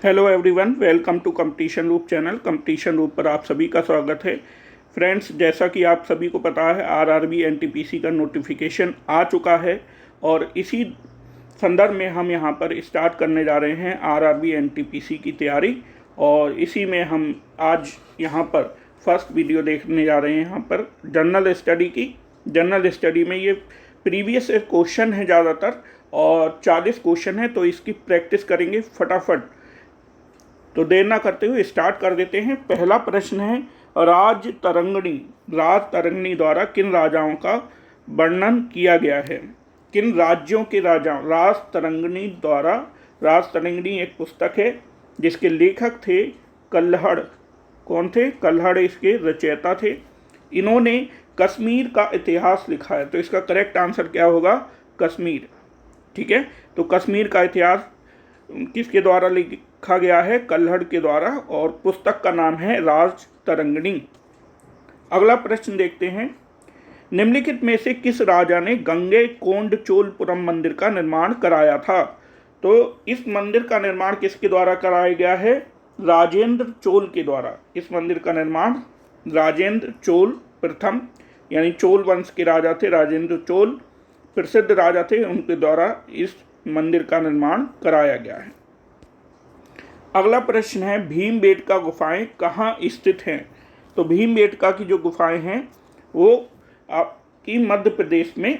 Hello everyone, welcome to competition रूप चैनल। Competition रूप पर आप सभी का स्वागत है। फ्रेंड्स, जैसा कि आप सभी को पता है, आरआरबी एनटीपीसी का नोटिफिकेशन आ चुका है और इसी संदर्भ में हम यहाँ पर स्टार्ट करने जा रहे हैं आरआरबी एनटीपीसी की तैयारी। और इसी में हम आज यहाँ पर फर्स्ट वीडियो देखने जा रहे हैं यहाँ पर जनरल स्टडी की। जनरल स्टडी में ये प्रीवियस क्वेश्चन है ज़्यादातर और 40 क्वेश्चन है, तो इसकी प्रैक्टिस करेंगे फटाफट। तो देर ना करते हुए स्टार्ट कर देते हैं। पहला प्रश्न है, राज तरंगिणी द्वारा किन राजाओं का वर्णन किया गया है? किन राज्यों के राजाओं? राज तरंगिणी एक पुस्तक है जिसके लेखक थे कल्हड़। कौन थे? कल्हड़ इसके रचयिता थे। इन्होंने कश्मीर का इतिहास लिखा है, तो इसका करेक्ट आंसर क्या होगा? कश्मीर। ठीक है, तो कश्मीर का इतिहास किसके द्वारा लिखा गया है? कल्हड़ के द्वारा, और पुस्तक का नाम है राज तरंगिणी। अगला प्रश्न देखते हैं, निम्नलिखित में से किस राजा ने गंगैकोंडचोलपुरम मंदिर का निर्माण कराया था? तो इस मंदिर का निर्माण किसके द्वारा कराया गया है? राजेंद्र चोल के द्वारा। इस मंदिर का निर्माण राजेंद्र चोल प्रथम, यानी चोल वंश के राजा थे राजेंद्र चोल, प्रसिद्ध राजा थे, उनके द्वारा इस मंदिर का निर्माण कराया गया है। अगला प्रश्न है, भीमबेटका गुफाएं कहाँ स्थित हैं? तो भीमबेटका की जो गुफाएं हैं वो आपकी मध्य प्रदेश में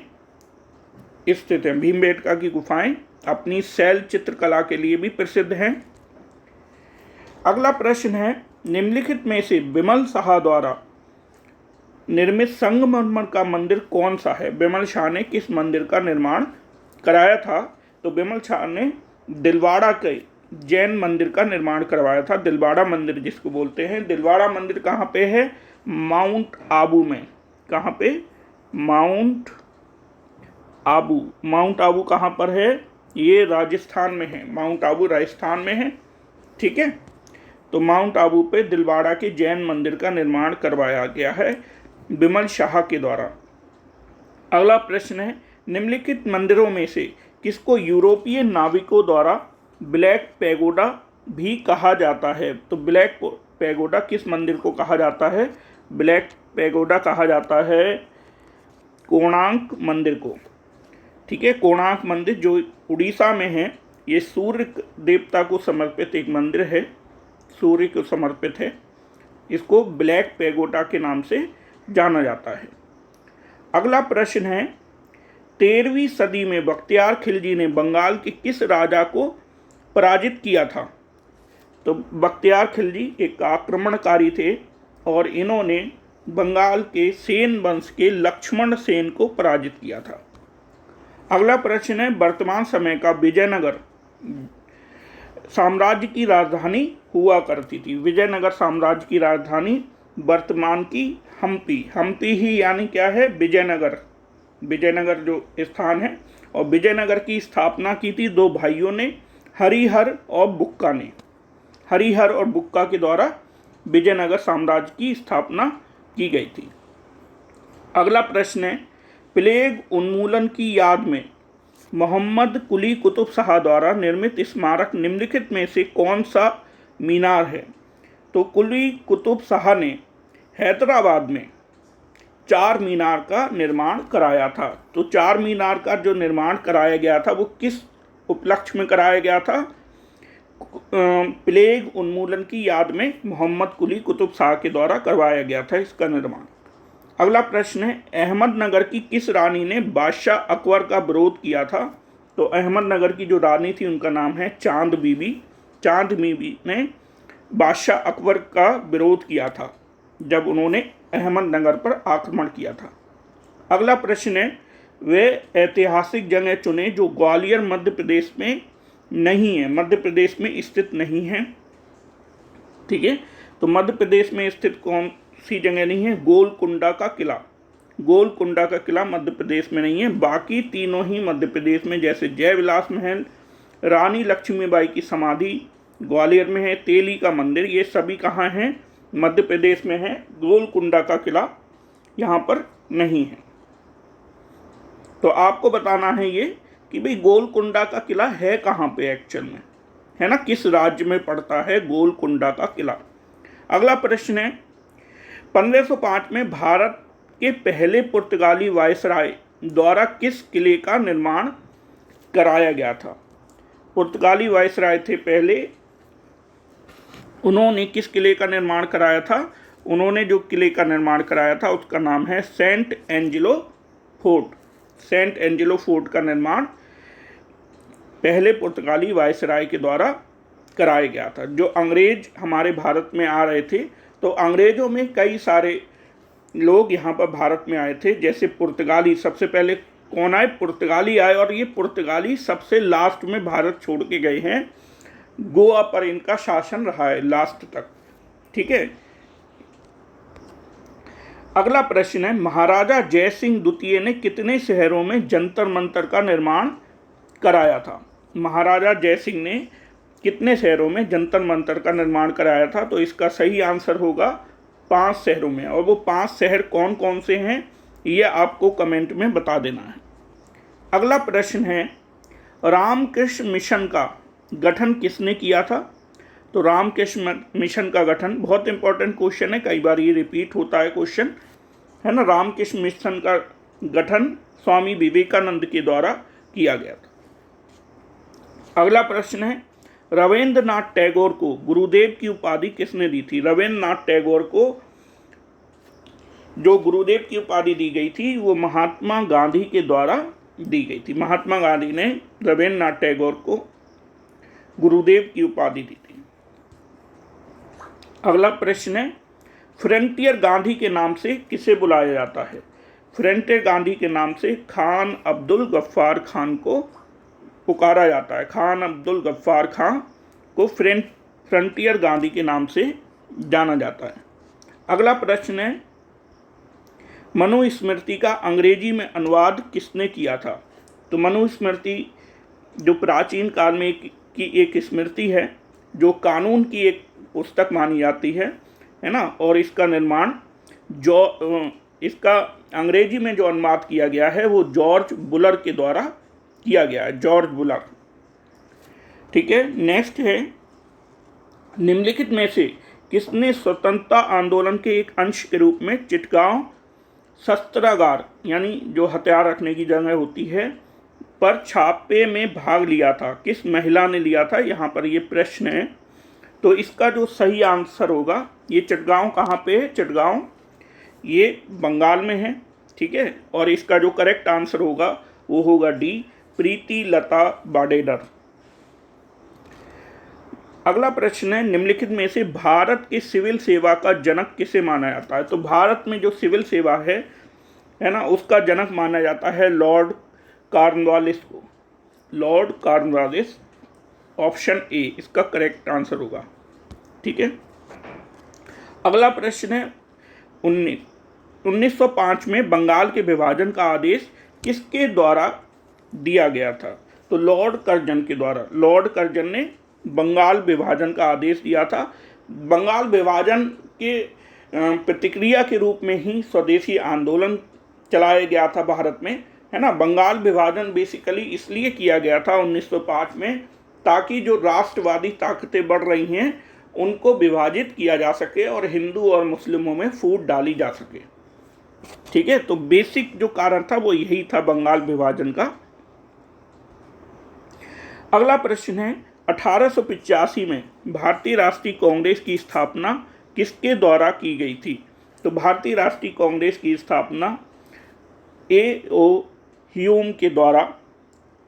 स्थित हैं। भीमबेटका की गुफाएं अपनी शैल चित्रकला के लिए भी प्रसिद्ध हैं। अगला प्रश्न है, निम्नलिखित में से बिमल शाह द्वारा निर्मित संगमरमर का मंदिर कौन सा है? बिमल शाह ने किस मंदिर का निर्माण कराया था? तो बिमल शाह ने दिलवाड़ा के जैन मंदिर का निर्माण करवाया था। दिलवाड़ा मंदिर जिसको बोलते हैं। दिलवाड़ा मंदिर कहाँ पे है? माउंट आबू में। कहाँ पे? माउंट आबू। माउंट आबू कहाँ पर है? ये राजस्थान में है। माउंट आबू राजस्थान में है। ठीक है, तो माउंट आबू पे दिलवाड़ा के जैन मंदिर का निर्माण करवाया गया है बिमल शाह के द्वारा। अगला प्रश्न है, निम्नलिखित मंदिरों में से किसको यूरोपीय नाविकों द्वारा ब्लैक पैगोडा भी कहा जाता है? तो ब्लैक पैगोडा किस मंदिर को कहा जाता है? ब्लैक पैगोडा कहा जाता है कोणार्क मंदिर को। ठीक है, कोणार्क मंदिर जो उड़ीसा में है, ये सूर्य देवता को समर्पित एक मंदिर है, सूर्य को समर्पित है। इसको ब्लैक पैगोडा के नाम से जाना जाता है। अगला प्रश्न है, 13वीं सदी में बख्तियार खिलजी ने बंगाल के किस राजा को पराजित किया था? तो बख्तियार खिलजी एक आक्रमणकारी थे और इन्होंने बंगाल के सेन वंश के लक्ष्मण सेन को पराजित किया था। अगला प्रश्न है, वर्तमान समय का विजयनगर साम्राज्य की राजधानी हुआ करती थी। विजयनगर साम्राज्य की राजधानी वर्तमान की हम्पी ही, यानी क्या है? विजयनगर। विजयनगर जो स्थान है, और विजयनगर की स्थापना की थी दो भाइयों ने, हरिहर और बुक्का ने। हरिहर और बुक्का के द्वारा विजयनगर साम्राज्य की स्थापना की गई थी। अगला प्रश्न है, प्लेग उन्मूलन की याद में मोहम्मद कुली कुतुब शाह द्वारा निर्मित स्मारक निम्नलिखित में से कौन सा मीनार है? तो कुली कुतुब शाह ने हैदराबाद में 4 मीनार का निर्माण कराया था। तो 4 मीनार का जो निर्माण कराया गया था वो किस उपलक्ष्य में कराया गया था? प्लेग उन्मूलन की याद में मोहम्मद कुली कुतुब शाह के द्वारा करवाया गया था इसका निर्माण। अगला प्रश्न है, अहमदनगर की किस रानी ने बादशाह अकबर का विरोध किया था? तो अहमदनगर की जो रानी थी उनका नाम है चांद बीबी। चांद बीबी ने बादशाह अकबर का विरोध किया था जब उन्होंने अहमदनगर पर आक्रमण किया था। अगला प्रश्न है, वे ऐतिहासिक जगह चुने जो ग्वालियर मध्य प्रदेश में नहीं है, मध्य प्रदेश में स्थित नहीं है। ठीक है, तो मध्य प्रदेश में स्थित कौन सी जगह नहीं है? गोलकुंडा का किला। गोलकुंडा का किला मध्य प्रदेश में नहीं है। बाकी तीनों ही मध्य प्रदेश में, जैसे जय विलास महल, रानी लक्ष्मीबाई की समाधि ग्वालियर में है, तेली का मंदिर, ये सभी कहाँ हैं? मध्य प्रदेश में है। गोलकुंडा का किला यहाँ पर नहीं है। तो आपको बताना है ये कि भाई गोलकुंडा का किला है कहाँ पे एक्चुअल में। है ना, किस राज्य में पड़ता है गोलकुंडा का किला। अगला प्रश्न है 1505 में भारत के पहले पुर्तगाली वायसराय द्वारा किस किले का निर्माण कराया गया था। पुर्तगाली वायसराय थे पहले, उन्होंने किस किले का निर्माण कराया था। उन्होंने जो किले का निर्माण कराया था उसका नाम है Saint Angelo Fort. Saint Angelo Fort का निर्माण पहले पुर्तगाली वायसराय के द्वारा कराया गया था। जो अंग्रेज हमारे भारत में आ रहे थे, तो अंग्रेजों में कई सारे लोग यहाँ पर भारत में आए थे। जैसे पुर्तगाली, सबसे पहले कौन आए, पुर्तगाली आए, और ये पुर्तगाली सबसे लास्ट में भारत छोड़ के गए हैं। गोवा पर इनका शासन रहा है लास्ट तक, ठीक है। अगला प्रश्न है महाराजा जय सिंह द्वितीय ने कितने शहरों में जंतर मंतर का निर्माण कराया था। महाराजा जय सिंह ने कितने शहरों में जंतर मंतर का निर्माण कराया था। तो इसका सही आंसर होगा 5 शहरों में, और वो 5 शहर कौन कौन से हैं ये आपको कमेंट में बता देना है। अगला प्रश्न है रामकृष्ण मिशन का गठन किसने किया था। तो रामकृष्ण मिशन का गठन बहुत इंपॉर्टेंट क्वेश्चन है, कई बार ये रिपीट होता है क्वेश्चन, है ना। रामकृष्ण मिशन का गठन स्वामी विवेकानंद के द्वारा किया गया था। अगला प्रश्न है रविंद्रनाथ टैगोर को गुरुदेव की उपाधि किसने दी थी। रविंद्रनाथ टैगोर को जो गुरुदेव की उपाधि दी गई थी वो महात्मा गांधी के द्वारा दी गई थी। महात्मा गांधी ने रविंद्रनाथ टैगोर को गुरुदेव की उपाधि दी थी। अगला प्रश्न है फ्रंटियर गांधी के नाम से किसे बुलाया जाता है। फ्रंटियर गांधी के नाम से खान अब्दुल गफ्फार खान को पुकारा जाता है। खान अब्दुल गफ्फार खान को फ्रंटियर गांधी के नाम से जाना जाता है। अगला प्रश्न है मनुस्मृति का अंग्रेजी में अनुवाद किसने किया था। तो मनुस्मृति जो प्राचीन काल में की एक स्मृति है, जो कानून की एक पुस्तक मानी जाती है ना, और इसका निर्माण इसका अंग्रेजी में जो अनुवाद किया गया है वो जॉर्ज बुलर के द्वारा किया गया है, जॉर्ज बुलर, ठीक है। नेक्स्ट है निम्नलिखित में से किसने स्वतंत्रता आंदोलन के एक अंश के रूप में चिटगांव शस्त्रागार यानी जो हथियार रखने की जगह होती है पर छापे में भाग लिया था। किस महिला ने लिया था, यहाँ पर ये प्रश्न है। तो इसका जो सही आंसर होगा, ये चिटगांव कहाँ पे है, चिटगांव ये बंगाल में है, ठीक है। और इसका जो करेक्ट आंसर होगा वो होगा डी, प्रीति लता वाडेकर। अगला प्रश्न है निम्नलिखित में से भारत के सिविल सेवा का जनक किसे माना जाता है। तो भारत में जो सिविल सेवा है ना, उसका जनक माना जाता है लॉर्ड कॉर्नवालिस को। लॉर्ड कॉर्नवालिस ऑप्शन ए इसका करेक्ट आंसर होगा, ठीक है। अगला प्रश्न है 1905 में बंगाल के विभाजन का आदेश किसके द्वारा दिया गया था। तो लॉर्ड कर्जन के द्वारा। लॉर्ड कर्जन ने बंगाल विभाजन का आदेश दिया था। बंगाल विभाजन के प्रतिक्रिया के रूप में ही स्वदेशी आंदोलन चलाया गया था भारत में, है ना। बंगाल विभाजन बेसिकली इसलिए किया गया था 1905 में, ताकि जो राष्ट्रवादी ताकतें बढ़ रही हैं उनको विभाजित किया जा सके और हिंदू और मुस्लिमों में फूट डाली जा सके, ठीक है। तो बेसिक जो कारण था वो यही था बंगाल विभाजन का। अगला प्रश्न है 1885 में भारतीय राष्ट्रीय कांग्रेस की स्थापना किसके द्वारा की गई थी। तो भारतीय राष्ट्रीय कांग्रेस की स्थापना A.O. ह्यूम के द्वारा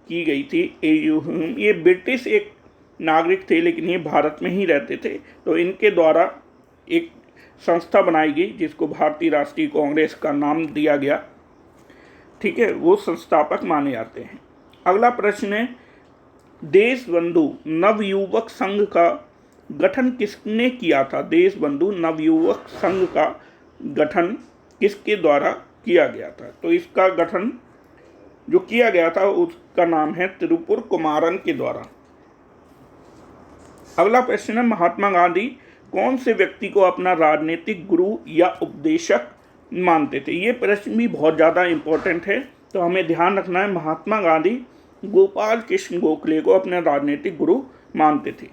की गई थी। A.O. ह्यूम ये ब्रिटिश एक नागरिक थे, लेकिन ये भारत में ही रहते थे। तो इनके द्वारा एक संस्था बनाई गई जिसको भारतीय राष्ट्रीय कांग्रेस का नाम दिया गया, ठीक है। वो संस्थापक माने जाते हैं। अगला प्रश्न है देशबंधु नवयुवक संघ का गठन किसने किया था। देशबंधु नवयुवक संघ का गठन किसके द्वारा किया गया था। तो इसका गठन जो किया गया था उसका नाम है त्रिपुर कुमारन के द्वारा। अगला प्रश्न है महात्मा गांधी कौन से व्यक्ति को अपना राजनीतिक गुरु या उपदेशक मानते थे। ये प्रश्न भी बहुत ज़्यादा इम्पोर्टेंट है, तो हमें ध्यान रखना है। महात्मा गांधी गोपाल कृष्ण गोखले को अपने राजनीतिक गुरु मानते थे।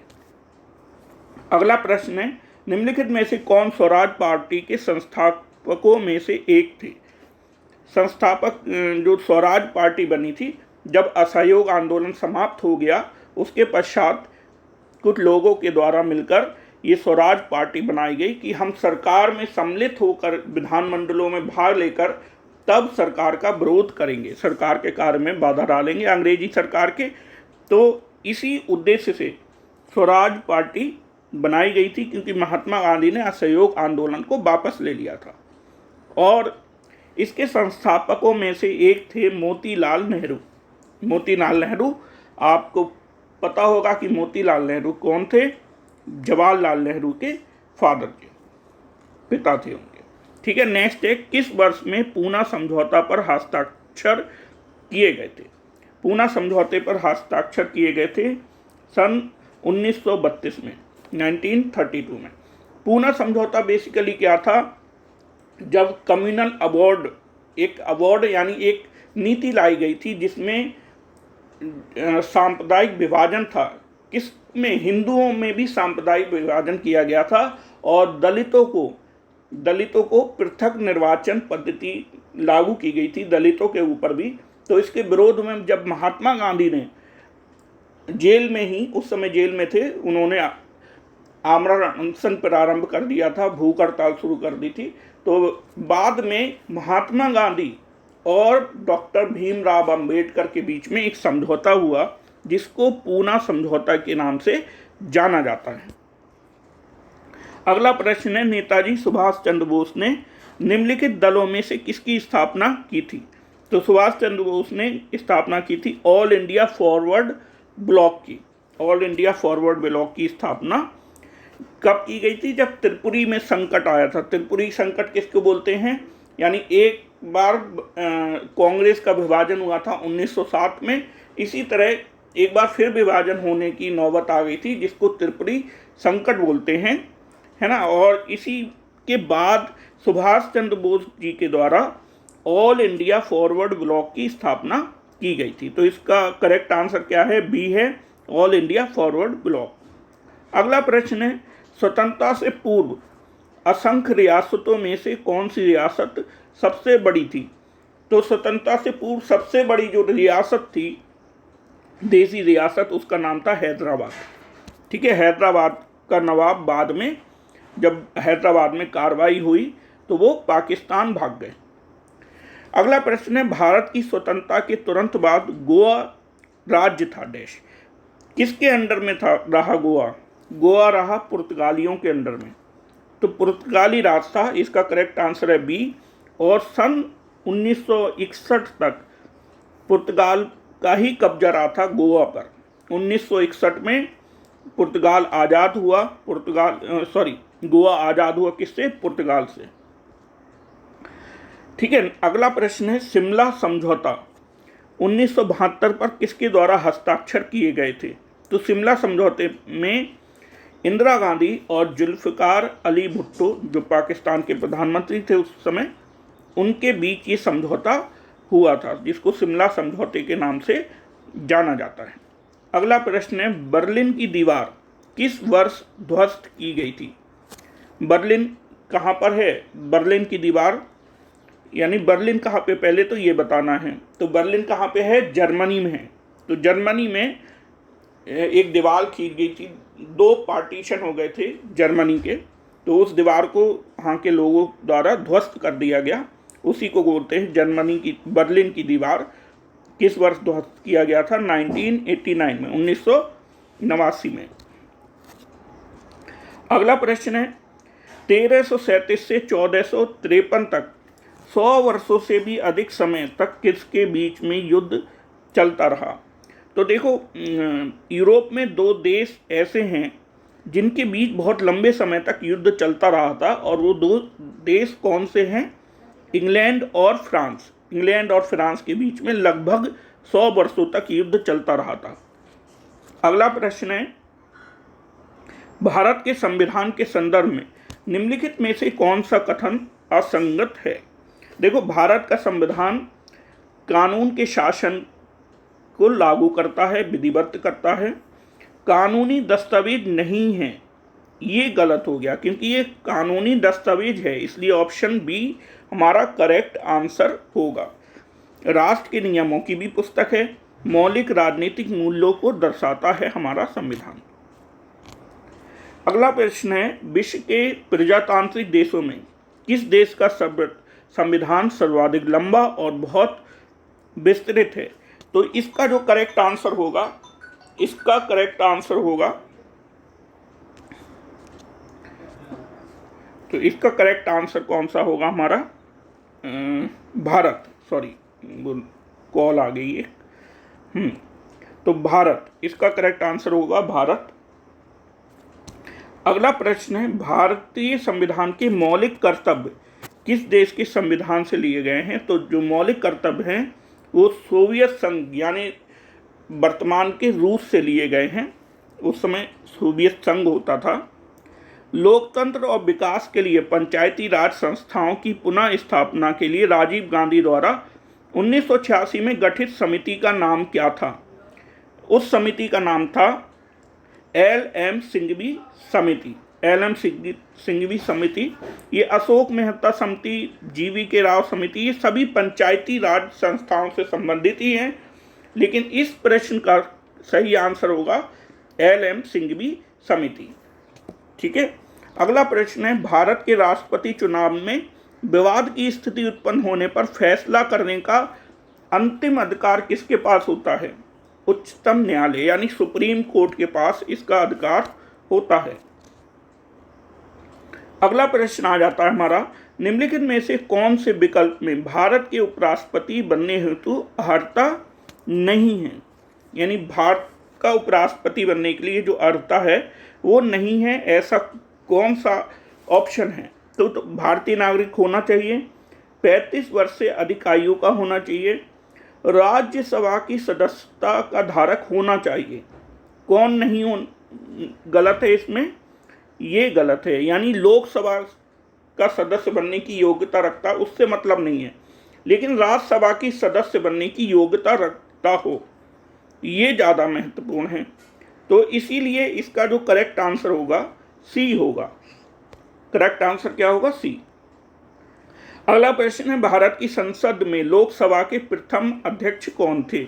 अगला प्रश्न है, निम्नलिखित में से कौन स्वराज पार्टी के संस्थापकों में से एक थे? संस्थापक जो स्वराज पार्टी बनी थी, जब असहयोग आंदोलन समाप्त हो गया उसके पश्चात कुछ लोगों के द्वारा मिलकर ये स्वराज पार्टी बनाई गई कि हम सरकार में सम्मिलित होकर विधानमंडलों में भाग लेकर तब सरकार का विरोध करेंगे, सरकार के कार्य में बाधा डालेंगे अंग्रेजी सरकार के। तो इसी उद्देश्य से स्वराज पार्टी बनाई गई थी, क्योंकि महात्मा गांधी ने असहयोग आंदोलन को वापस ले लिया था। और इसके संस्थापकों में से एक थे मोतीलाल नेहरू। मोतीलाल नेहरू, आपको पता होगा कि मोतीलाल नेहरू कौन थे? जवाहरलाल नेहरू के फादर के पिता थे उनके। ठीक है, नेक्स्ट है, किस वर्ष में पूना समझौता पर हस्ताक्षर किए गए थे? पूना समझौते पर हस्ताक्षर किए गए थे सन 1932 में, 1932 में। पूना समझौता बेसिकली क्या था? जब कम्युनल अवार्ड, एक अवार्ड यानी एक नीति लाई गई थी जिसमें सांप्रदायिक विभाजन था। किसमें? हिंदुओं में भी सांप्रदायिक विभाजन किया गया था और दलितों को पृथक निर्वाचन पद्धति लागू की गई थी, दलितों के ऊपर भी। तो इसके विरोध में जब महात्मा गांधी ने जेल में ही, उस समय जेल में थे, उन्होंने आमरण अनशन प्रारंभ कर दिया था, भूख हड़ताल शुरू कर दी थी। तो बाद में महात्मा गांधी और डॉक्टर भीमराव अंबेडकर के बीच में एक समझौता हुआ जिसको पूना समझौता के नाम से जाना जाता है। अगला प्रश्न है, नेताजी सुभाष चंद्र बोस ने निम्नलिखित दलों में से किसकी स्थापना की थी? तो सुभाष चंद्र बोस ने स्थापना की थी ऑल इंडिया फॉरवर्ड ब्लॉक की। ऑल इंडिया फॉरवर्ड ब्लॉक की स्थापना कब की गई थी? जब त्रिपुरी में संकट आया था। त्रिपुरी संकट किसको बोलते हैं? यानी एक बार कांग्रेस का विभाजन हुआ था 1907 में, इसी तरह एक बार फिर विभाजन होने की नौबत आ गई थी जिसको त्रिपुरी संकट बोलते हैं, है ना। और इसी के बाद सुभाष चंद्र बोस जी के द्वारा ऑल इंडिया फॉरवर्ड ब्लॉक की स्थापना की गई थी। तो इसका करेक्ट आंसर क्या है? बी है, ऑल इंडिया फॉरवर्ड ब्लॉक। अगला प्रश्न है, स्वतंत्रता से पूर्व असंख्य रियासतों में से कौन सी रियासत सबसे बड़ी थी? तो स्वतंत्रता से पूर्व सबसे बड़ी जो रियासत थी, देसी रियासत, उसका नाम था हैदराबाद। ठीक है, हैदराबाद का नवाब बाद में, जब हैदराबाद में कार्रवाई हुई तो वो पाकिस्तान भाग गए। अगला प्रश्न है, भारत की स्वतंत्रता के तुरंत बाद गोवा राज्य था डैश। किसके अंडर में था रहा गोवा? गोवा रहा पुर्तगालियों के अंडर में। तो पुर्तगाली राज था, इसका करेक्ट आंसर है बी। और सन 1961 तक पुर्तगाल का ही कब्जा रहा था गोवा पर। 1961 में पुर्तगाल आज़ाद हुआ, गोवा आज़ाद हुआ किससे? पुर्तगाल से। ठीक है, अगला प्रश्न है, शिमला समझौता 1972 पर किसके द्वारा हस्ताक्षर किए गए थे? तो शिमला समझौते में इंदिरा गांधी और जुल्फ़िकार अली भुट्टो, जो पाकिस्तान के प्रधानमंत्री थे उस समय, उनके बीच ये समझौता हुआ था जिसको शिमला समझौते के नाम से जाना जाता है। अगला प्रश्न है, बर्लिन की दीवार किस वर्ष ध्वस्त की गई थी? बर्लिन कहाँ पर है? बर्लिन की दीवार यानी बर्लिन कहाँ पे, पहले तो ये बताना है। तो बर्लिन कहाँ पे है? जर्मनी में है। तो जर्मनी में एक दीवार खींच गई थी, 2 पार्टीशन हो गए थे जर्मनी के, तो उस दीवार को वहाँ के लोगों द्वारा ध्वस्त कर दिया गया। उसी को बोलते हैं जर्मनी की बर्लिन की दीवार। किस वर्ष ध्वस्त किया गया था? 1989 में, 1989 में। अगला प्रश्न है, 1337 से 1453 तक 100 वर्षों से भी अधिक समय तक किसके बीच में युद्ध चलता रहा? तो देखो, यूरोप में 2 देश ऐसे हैं जिनके बीच बहुत लंबे समय तक युद्ध चलता रहा था, और वो 2 देश कौन से हैं? इंग्लैंड और फ्रांस। इंग्लैंड और फ्रांस के बीच में लगभग 100 वर्षों तक युद्ध चलता रहा था। अगला प्रश्न है, भारत के संविधान के संदर्भ में निम्नलिखित में से कौन सा कथन असंगत है? देखो, भारत का संविधान कानून के शासन को लागू करता है, विधिवत करता है। कानूनी दस्तावेज नहीं है, ये गलत हो गया क्योंकि ये कानूनी दस्तावेज है, इसलिए ऑप्शन बी हमारा करेक्ट आंसर होगा। राष्ट्र के नियमों की भी पुस्तक है, मौलिक राजनीतिक मूल्यों को दर्शाता है हमारा संविधान। अगला प्रश्न है, विश्व के प्रजातांत्रिक देशों में किस देश का संविधान सर्वाधिक लंबा और बहुत विस्तृत है? तो इसका जो करेक्ट आंसर होगा, इसका करेक्ट आंसर होगा, तो इसका करेक्ट आंसर कौन सा होगा हमारा? भारत, सॉरी कॉल आ गई है। तो भारत, इसका करेक्ट आंसर होगा भारत। अगला प्रश्न है, भारतीय संविधान के मौलिक कर्तव्य किस देश के संविधान से लिए गए हैं? तो जो मौलिक कर्तव्य हैं वो सोवियत संघ यानी वर्तमान के रूस से लिए गए हैं, उस समय सोवियत संघ होता था। लोकतंत्र और विकास के लिए पंचायती राज संस्थाओं की पुनः स्थापना के लिए राजीव गांधी द्वारा 1986 में गठित समिति का नाम क्या था? उस समिति का नाम था एल.एम. सिंघवी समिति। एल.एम. सिंघवी समिति, ये अशोक मेहता समिति, जी.वी.के. राव समिति, ये सभी पंचायती राज संस्थाओं से संबंधित ही हैं, लेकिन इस प्रश्न का सही आंसर होगा एल.एम. सिंघवी समिति। ठीक है। अगला प्रश्न है, भारत के राष्ट्रपति चुनाव में विवाद की स्थिति उत्पन्न होने पर फैसला करने का अंतिम अधिकार किसके पास होता है? उच्चतम न्यायालय यानी सुप्रीम कोर्ट के पास इसका अधिकार होता है। अगला प्रश्न आ जाता है हमारा, निम्नलिखित में से कौन से विकल्प में भारत के उपराष्ट्रपति बनने हेतु अर्हता नहीं है? यानी भारत का उपराष्ट्रपति बनने के लिए जो अर्हता है वो नहीं है, ऐसा कौन सा ऑप्शन है? तो भारतीय नागरिक होना चाहिए, 35 वर्ष से अधिक आयु का होना चाहिए, राज्यसभा की सदस्यता का धारक होना चाहिए। कौन नहीं हो गलत है इसमें? ये गलत है, यानी लोकसभा का सदस्य बनने की योग्यता रखता, उससे मतलब नहीं है, लेकिन राज्यसभा की सदस्य बनने की योग्यता रखता हो, ये ज़्यादा महत्वपूर्ण है। तो इसीलिए इसका जो करेक्ट आंसर होगा सी होगा। करेक्ट आंसर क्या होगा? सी। अगला प्रश्न है, भारत की संसद में लोकसभा के प्रथम अध्यक्ष कौन थे?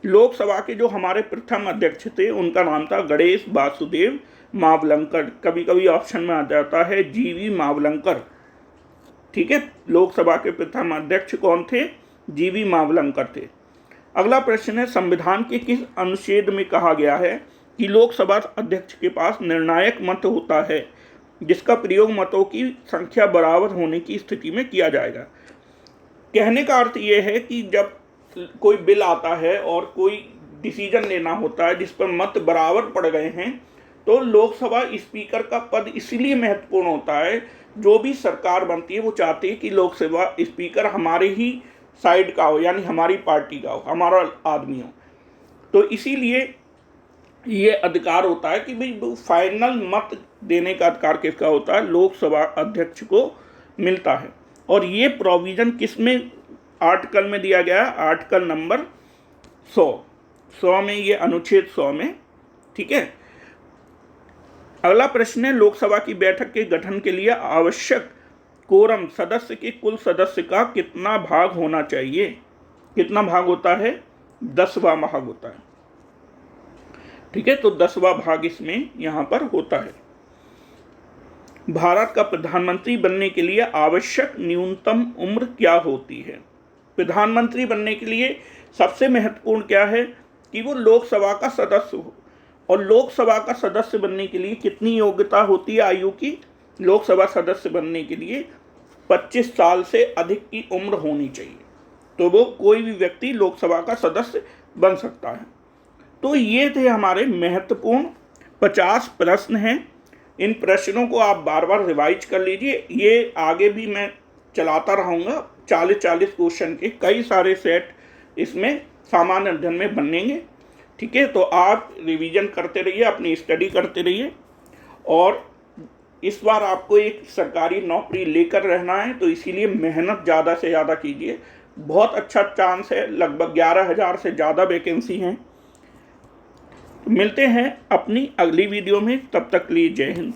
लोकसभा के जो हमारे प्रथम अध्यक्ष थे उनका नाम था गणेश वासुदेव मावलंकर। कभी कभी ऑप्शन में आ जाता है जी.वी. मावलंकर। ठीक है, लोकसभा के प्रथम अध्यक्ष कौन थे? जी.वी. मावलंकर थे। अगला प्रश्न है, संविधान के किस अनुच्छेद में कहा गया है कि लोकसभा अध्यक्ष के पास निर्णायक मत होता है, जिसका प्रयोग मतों की संख्या बराबर होने की स्थिति में किया जाएगा? कहने का अर्थ ये है कि जब कोई बिल आता है और कोई डिसीजन लेना होता है जिस पर मत बराबर पड़ गए हैं, तो लोकसभा स्पीकर का पद इसलिए महत्वपूर्ण होता है। जो भी सरकार बनती है वो चाहती है कि लोकसभा स्पीकर हमारे ही साइड का हो, यानी हमारी पार्टी का हो, हमारा आदमी हो। तो इसीलिए ये अधिकार होता है कि भाई फाइनल मत देने का अधिकार किसका होता है? लोकसभा अध्यक्ष को मिलता है। और ये प्रोविज़न किस में आर्टिकल में दिया गया है? आर्टिकल नंबर 100 में, ये अनुच्छेद 100 में। ठीक है। अगला प्रश्न है, लोकसभा की बैठक के गठन के लिए आवश्यक कोरम सदस्य के कुल सदस्य का कितना भाग होना चाहिए? कितना भाग होता है? 10वां भाग होता है। ठीक है, तो 10वां भाग इसमें यहाँ पर होता है। भारत का प्रधानमंत्री बनने के लिए आवश्यक न्यूनतम उम्र क्या होती है? प्रधानमंत्री बनने के लिए सबसे महत्वपूर्ण क्या है कि वो लोकसभा का सदस्य हो। और लोकसभा का सदस्य बनने के लिए कितनी योग्यता होती है आयु की? लोकसभा सदस्य बनने के लिए 25 साल से अधिक की उम्र होनी चाहिए, तो वो कोई भी व्यक्ति लोकसभा का सदस्य बन सकता है। तो ये थे हमारे महत्वपूर्ण 50 प्रश्न हैं। इन प्रश्नों को आप बार बार रिवाइज कर लीजिए, ये आगे भी मैं चलाता रहूँगा। 40-40 क्वेश्चन के कई सारे सेट इसमें सामान्य अध्ययन में बनेंगे। ठीक है, तो आप रिवीजन करते रहिए, अपनी स्टडी करते रहिए। और इस बार आपको एक सरकारी नौकरी लेकर रहना है, तो इसीलिए मेहनत ज़्यादा से ज़्यादा कीजिए। बहुत अच्छा चांस है, लगभग 11,000 से ज़्यादा वैकेंसी हैं। तो मिलते हैं अपनी अगली वीडियो में, तब तक के लिए जय हिंद।